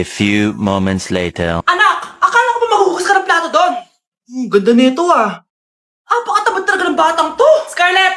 few moments later. Anak, akala ko ba maghuhugas ka ng plato doon? Ganda nito ah. Apakatamad talaga ng batang to. Scarlett,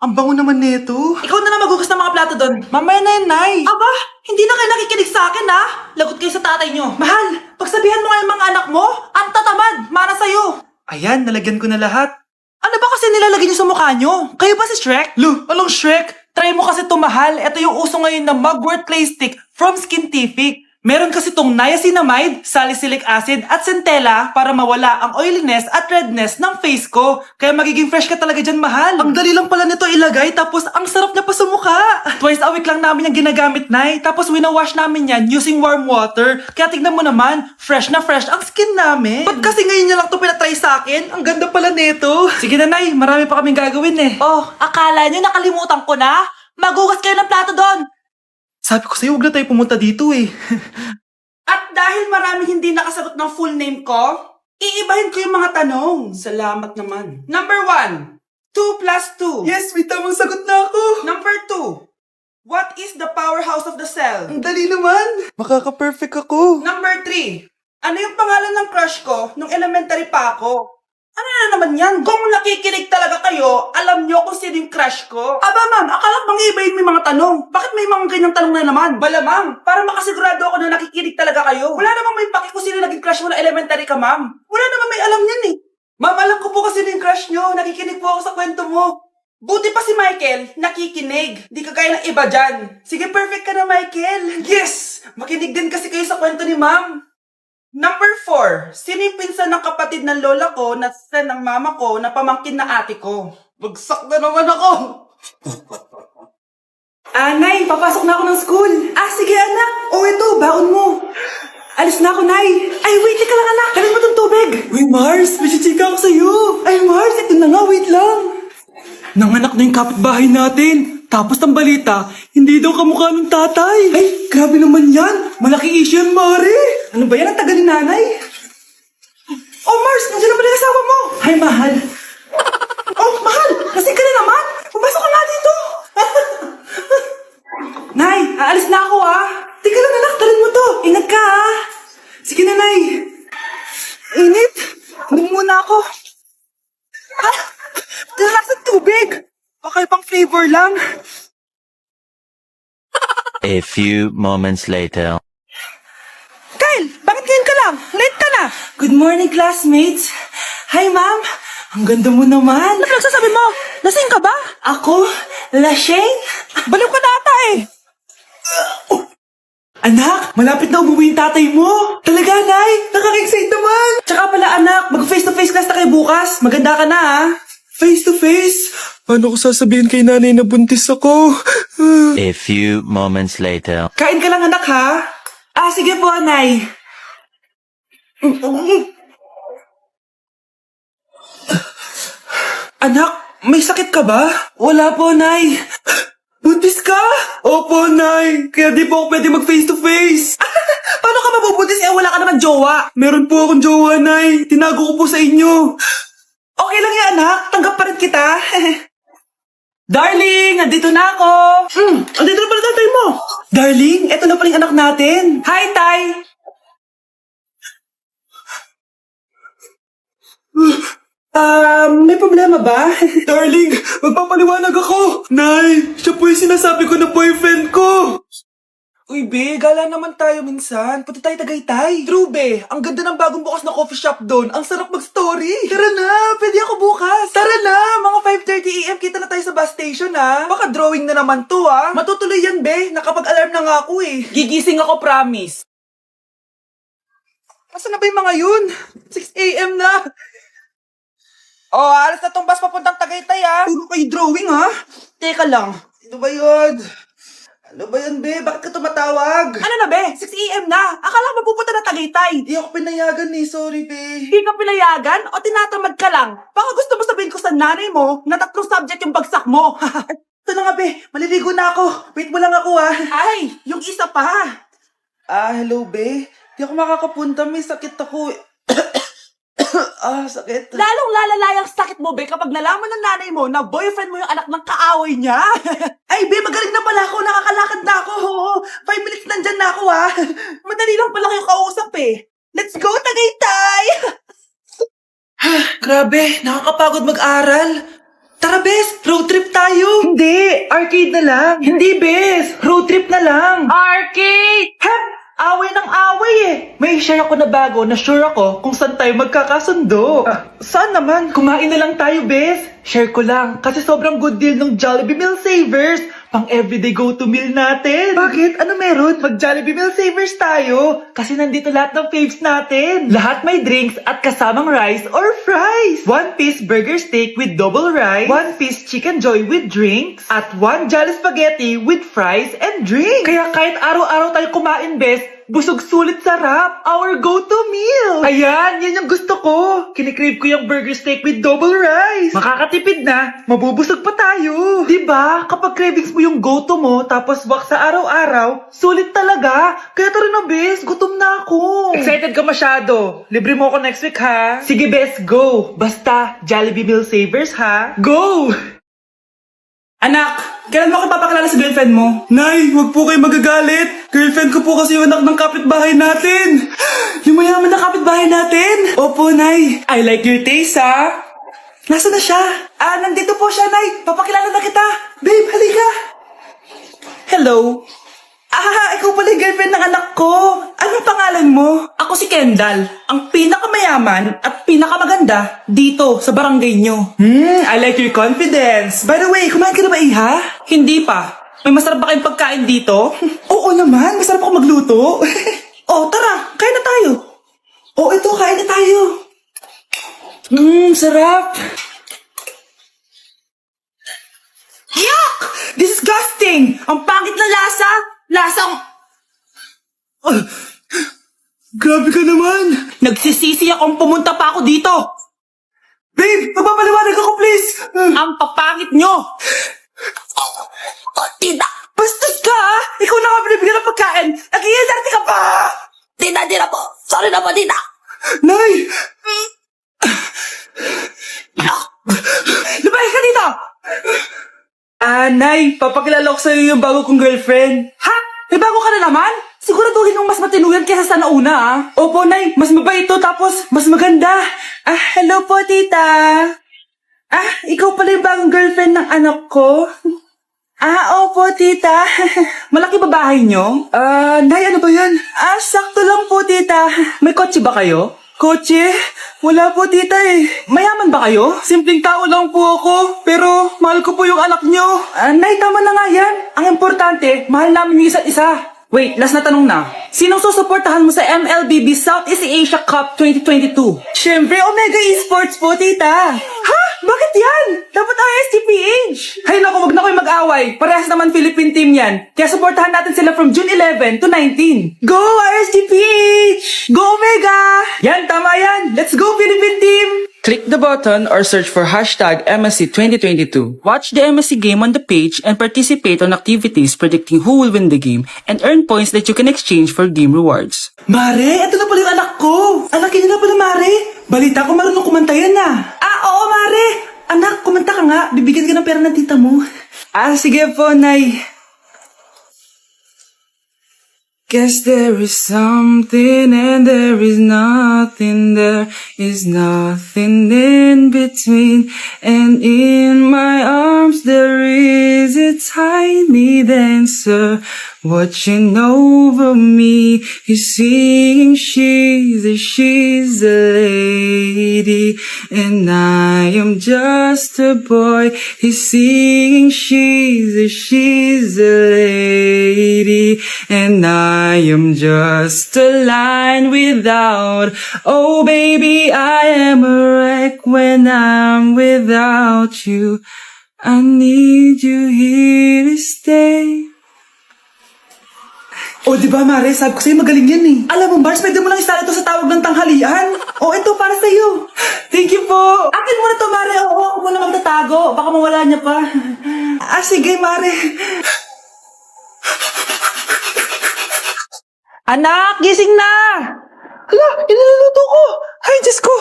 Ang bango naman nito. ikaw na lang maghugas ng mga plato doon. Mamaya na yan, Nay. Aba, hindi na kayo nakikinig sa akin ha. Lagot kayo sa tatay nyo. Mahal, pagsabihan mo nga yung mga anak mo, ang tatamad, mana sa'yo. Ayan, nalagyan ko na lahat. Ano ba kasi nilalagay nyo sa mukha nyo? Kayo ba si Shrek? Lo, anong Shrek? Try mo kasi to mahal. Ito yung uso ngayon na mugwort clay stick from Skintific. Meron kasi tong niacinamide, salicylic acid at centella para mawala ang oiliness at redness ng face ko. Kaya magiging fresh ka talaga dyan, mahal. Ang dali lang pala nito ilagay tapos ang sarap niya pa sa mukha. Twice a week lang namin yung ginagamit, Nay. Tapos winawash namin yan using warm water. Kaya tignan mo naman, fresh na fresh ang skin namin. Ba't kasi ngayon niya lang to pinatry sa akin? Ang ganda pala nito. Sige na, Nay. Marami pa kaming gagawin eh. Oh, akala niyo nakalimutan ko na? Magugas kayo ng plato doon. Sabi ko sa'yo, huwag na tayo pumunta dito eh. At dahil maraming hindi nakasagot ng full name ko, iibahin ko yung mga tanong. Salamat naman. Number 1, 2 plus 2. Yes, may tamang sagot na ako. Number 2, what is the powerhouse of the cell? Ang dali naman. Makaka-perfect ako. Number 3, ano yung pangalan ng crush ko nung elementary pa ako? Ano na naman yan? Kung nakikinig talaga kayo, alam nyo kung sino yung crush ko. Aba ma'am, akala bang ibahin mo yung mga tanong? Bakit may mga ganyang tanong na naman? Bala ma'am, para makasigurado ako na nakikinig talaga kayo. Wala namang may paki kung sino naging crush mo na elementary ka ma'am. Wala namang may alam yan eh. Ma'am, alam ko po kasi sino yung crush nyo. Nakikinig po ako sa kwento mo. Buti pa si Michael, nakikinig. Di kagaya ng iba dyan. Sige, perfect ka na, Michael. Yes! Makinig din kasi kayo sa kwento ni ma'am. Number 4, sino yung pinsan ng kapatid ng lola ko na sa ng mama ko na pamangkin na ate ko? Bagsak na naman ako! Nay, papasok na ako ng school. Sige anak. Ito, baon mo. Alis na ako, Nay. Ay, wait ka lang anak. Dalhin mo tong tubig. Uy, Mars, may chichika ako sa'yo. Ay, Mars, ito na nga, wait lang. Nanganak na yung kapitbahay natin. Tapos ang balita, hindi daw kamukha ng tatay. Ay, grabe naman yan. Malaki issue yan, Mare. Ano ba yan ang tagal ni nanay? Oh, Mars, nandiyan na pala yung asawa mo. Ay, mahal. Oh, mahal, lasing ka na naman. Pumasok ka nga dito. Nay, aalis na ako Tika lang anak, talin mo to. Ingat ka Sige na, Nay. Init. Hindi muna ako. Talakas ng tubig. Baka ibang flavor lang. A few moments later. Kyle, bakit ngayon ka lang? Late ka na. Good morning, classmates. Hi, ma'am. Ang ganda mo naman. Ano nagsasabi mo? Lasing ka ba? Ako? Lasing? Baliw ka na ata eh. Anak, malapit na umuwi yung tatay mo. Talaga, Nay? Nakaka-excite naman. Tsaka pala anak, mag-face-to-face class na kayo bukas. Maganda ka na Face to face? Paano ko sasabihin kay nanay na buntis ako? A few moments later. Kain ka lang anak ha? Sige po, Nay. Anak, may sakit ka ba? Wala po, Nay. Buntis ka? Opo, Nay. Kaya di po ako pwede mag-face to face. Paano ka mabubuntis wala ka naman jowa? Meron po akong jowa, Nay. Tinago ko po sa inyo. Okay lang yan, anak. Tanggap pa rin kita. Darling, nandito na ako. Andito na pala tatay mo. Darling, eto na pala yung anak natin. Hi, Tay. May problema ba? Darling, magpapaliwanag ako. Nay, siya po yung sinasabi ko na boyfriend ko. Uy, be, gala naman tayo minsan. Punta tayo Tagaytay. True, be. Ang ganda ng bagong bukas na coffee shop doon. Ang sarap mag-story. Tara na, pwede ako bukas. Tara na, mga 5:30 AM kita na tayo sa bus station, Baka drawing na naman to, Matutuloy yan, be. Nakapag-alarm na nga ako, eh. Gigising ako, promise. Asa na ba yung mga yun? 6 AM na. Oh, alas na tong bus papuntang Tagaytay, Puro kayo drawing, Teka lang. Ano ba yun? Ano ba yan, be? Bakit ka tumatawag? Ano na, be? 6 AM na. Akala mo pupunta na Tagaytay. Di ako pinayagan sorry, be. Di ka pinayagan o tinatamad ka lang? Baka gusto mo sabihin ko sa nanay mo na 3 subject yung bagsak mo. Ito na nga, be. Maliligo na ako. Wait mo lang ako, Ay, yung isa pa. Hello, be. Di ako makakapunta. May sakit ako. Sakit. Lalong lalala yung sakit mo, be, kapag nalaman ng nanay mo na boyfriend mo yung anak ng kaaway niya. Ay, be, magaling na pala ako. Nakakalakad na ako. 5 minutes nandyan na ako, ha. Madali lang pala kayo kausap, eh. Let's go, Tagaytay! Grabe, nakakapagod mag-aral. Tara, Bes, road trip tayo. Hindi, arcade na lang. Hindi, Bes, road trip na lang. Arcade! Ha? Away ng away eh. May share ako na bago na sure ako kung saan tayo magkakasundo. Saan naman? Kumain na lang tayo, Bes. Share ko lang kasi sobrang good deal ng Jollibee Meal Savers. Pang everyday go-to meal natin. Bakit? Ano meron? Mag-Jollibee Meal Savers tayo. Kasi nandito lahat ng faves natin. Lahat may drinks at kasamang rice or fries. 1-piece burger steak with double rice. 1-piece chicken joy with drinks. At 1 Jolly Spaghetti with fries and drinks. Kaya kahit araw-araw tayo kumain, Bes, busog sulit sarap. Our go-to meal. Ayan, yan yung gusto ko. Kinikrave ko yung burger steak with double rice. Makakatipid na, mabubusog pa tayo. Diba? Kapag cravings mo yung go-to mo, tapos wak sa araw-araw, sulit talaga. Kaya tara na, Bes, gutom na ako. Excited ka masyado. Libre mo ako next week, ha? Sige, Bes, go. Basta, Jollibee Meal Savers, ha? Go! Anak, kailan mo ako papakilala sa girlfriend mo? Nay, wag po kayo magagalit. Girlfriend ko po kasi yung anak ng kapitbahay natin. Yung mayaman na kapitbahay natin. Opo, Nay. I like your taste, ha? Nasaan na siya? Nandito po siya, Nay. Papakilala na kita. Babe, halika. Hello. Ikaw pala yung girlfriend ng anak ko. Anong pangalan mo? Ako si Kendall, ang pinakamayaman at pinakamaganda dito sa barangay nyo. I like your confidence. By the way, kumain ka na ba, Iha? Hindi pa. May masarap ba kayong pagkain dito? Oo naman, masarap ako magluto. Tara, kain na tayo. Ito, kain na tayo. Sarap. Yuck! Disgusting! Ang pangit na lasa! Lasang... Grabe ka naman! Nagsisisi akong pumunta pa ako dito! Babe, mapapaliwanag ako please! Ang papangit nyo! Tita! Bastos ka ha! Ikaw na nga binibigyan ng pagkain! Nag-iinarte ka pa! Tita po! Sorry na po, tita! Nay! Lumayas ka dito! Nay, papakilala ko sa'yo yung bago kong girlfriend. Ha? May bago ka na naman? Siguraduhin mong mas matino yan kesa sa nauna, ah. Opo, Nay, mas mabait ito tapos mas maganda. Hello po, tita. Ikaw pala yung bagong girlfriend ng anak ko? Opo, tita. Malaki ba bahay nyo? Nay, ano ba yan? Sakto lang po, tita. May kotse ba kayo? Kotse? Wala po, tita eh. Mayaman ba kayo? Simpleng tao lang po ako, pero mahal ko po yung anak nyo. Nay, tama na nga yan. Ang importante, mahal namin yung isa't isa. Wait, last na tanong na. Sinong susuportahan mo sa MLBB Southeast Asia Cup 2022? Siyempre, Omega Esports po, tita. Ha? Bakit yan? Dapat RSGPH. Hay naku, wag na kayo mag-away. Parehas naman Philippine team yan. Kaya supportahan natin sila from June 11 to 19. Go RSGPH! Go Omega! Yan, tama yan. Let's go Philippine team! Click the button or search for hashtag MSC 2022. Watch the MSC game on the page and participate on activities predicting who will win the game and earn points that you can exchange for game rewards. Mare, ito na pala yung anak ko. Anak niya na pala, Mare. Balita ko marunong kumanta yan na. Oo, Mare. Anak, kumanta ka nga. Bibigyan ka ng pera ng tita mo. Sige po, Nay. Guess there is something and there is nothing, there is nothing in between, and in my arms there is a tiny dancer watching over me. He's singing she's a lady and I am just a boy. He's singing she's a lady and I am just a line without. Oh baby, I am a wreck when I'm without you. I need you here to stay. Diba, Mare? Sabi ko sa'yo, magaling yan eh. Alam mo, Mars, pwede mo lang istala ito sa tawag ng tanghalian. Ito, para sa'yo. Thank you po. Akin mo na to, Mare. Ako muna magtatago. Baka mawala niya pa. Sige, Mare. Anak, gising na! Hala, iniluluto ko! Ay, Diyos ko!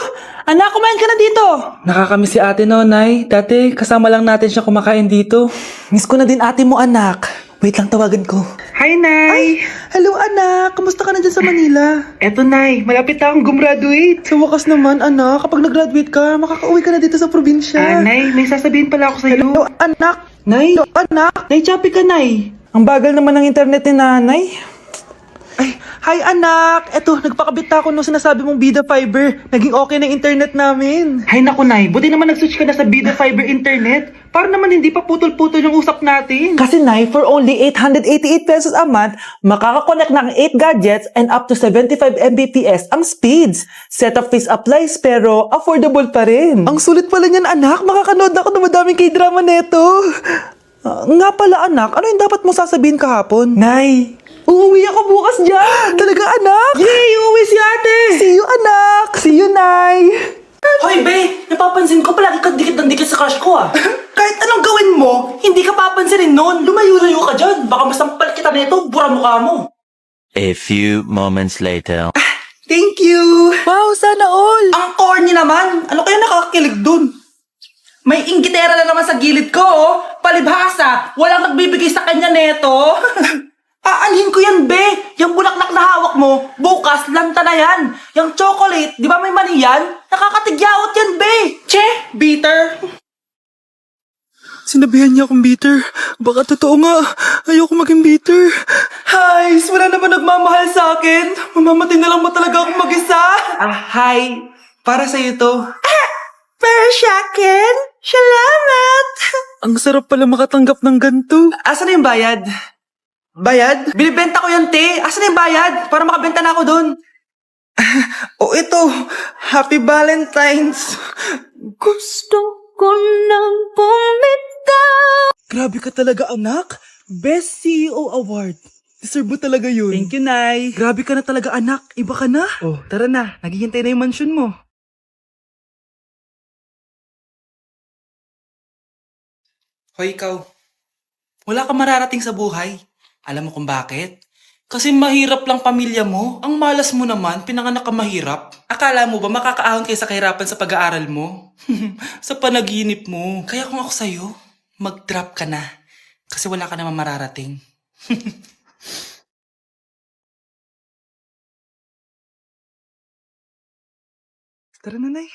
Anak, kumain ka na dito! Nakakamiss si ate no, Nay. Dati, kasama lang natin siya kumakain dito. Miss ko na din ate mo, anak. Wait lang, tawagan ko. Hi, Nay! Hello, anak. Kamusta ka na dyan sa Manila? Eto, Nay. Malapit na akong gumraduate. Sa wakas naman, anak. Kapag nag-graduate ka, makakauwi ka na dito sa probinsya. Nay, may sasabihin pala ako sa'yo. Hello, anak. Nay! Hello, anak. Nay, choppy ka, Nay. Ang bagal naman ng internet ni nanay. Ay, hi anak! Eto, nagpakabit na ako nung sinasabi mong Bida Fiber. Naging okay na yung internet namin. Hay naku, Nay. Buti naman nag-switch ka na sa Bida Fiber Internet. Para naman hindi pa putol-putol yung usap natin. Kasi Nay, for only 888 pesos a month, makakakonect ng 8 gadgets and up to 75 Mbps ang speeds. Set-up fees applies pero affordable pa rin. Ang sulit pala niyan anak, makakanood ako ng madaming k-drama neto. Nga pala anak, ano yung dapat mo sasabihin kahapon? Nay, uuwi ako bukas dyan! Talaga anak? Yay! Uuwi si ate! See you anak! See you, Nay! Hoy, Be! Napapansin ko palagi kang dikit ng dikit sa crush ko, ah. Kahit anong gawin mo, hindi ka papansinin nun. Lumayo-layo ka dyan. Baka masampal kita nito, bura mukha mo. A few moments later. Thank you! Wow, sana all! Ang corny naman! Ano kaya nakakakilig dun? May inggitera na naman sa gilid ko, oh. Palibhasa, walang nagbibigay sa kanya neto. Aanhin ko yan, be. Yung bulaklak na hawak mo, bukas, lanta na yan. Yung chocolate, di ba may mani yan? Nakakatigyawat yan, be. Che, bitter. Sinabihan niya akong bitter. Baka totoo nga. Ayoko maging bitter. Hi, wala naman nagmamahal sa akin. Mamamatay na lang ba talaga akong mag-isa? Hi. Para sa'yo to. Para sa'kin? Salamat. Ang sarap pala makatanggap ng ganito. Asan na yung bayad? Bayad? Binibenta ko yan, te. Asan na yung bayad? Para makabenta na ako doon. Oh, ito. Happy Valentine's. Gusto ko nang bumitaw. Grabe ka talaga, anak. Best CEO Award. Deserve mo talaga yun. Thank you, Nay. Grabe ka na talaga, anak. Iba ka na. Oh, tara na. Naghihintay na yung mansion mo. Hoy, ikaw. Wala ka mararating sa buhay. Alam mo kung bakit? Kasi mahirap lang pamilya mo. Ang malas mo naman, pinanganak ka mahirap. Akala mo ba makakaahon kayo sa kahirapan sa pag-aaral mo? Sa panaginip mo. Kaya kung ako sa'yo, mag-drop ka na. Kasi wala ka naman mararating. Tara na, Nay.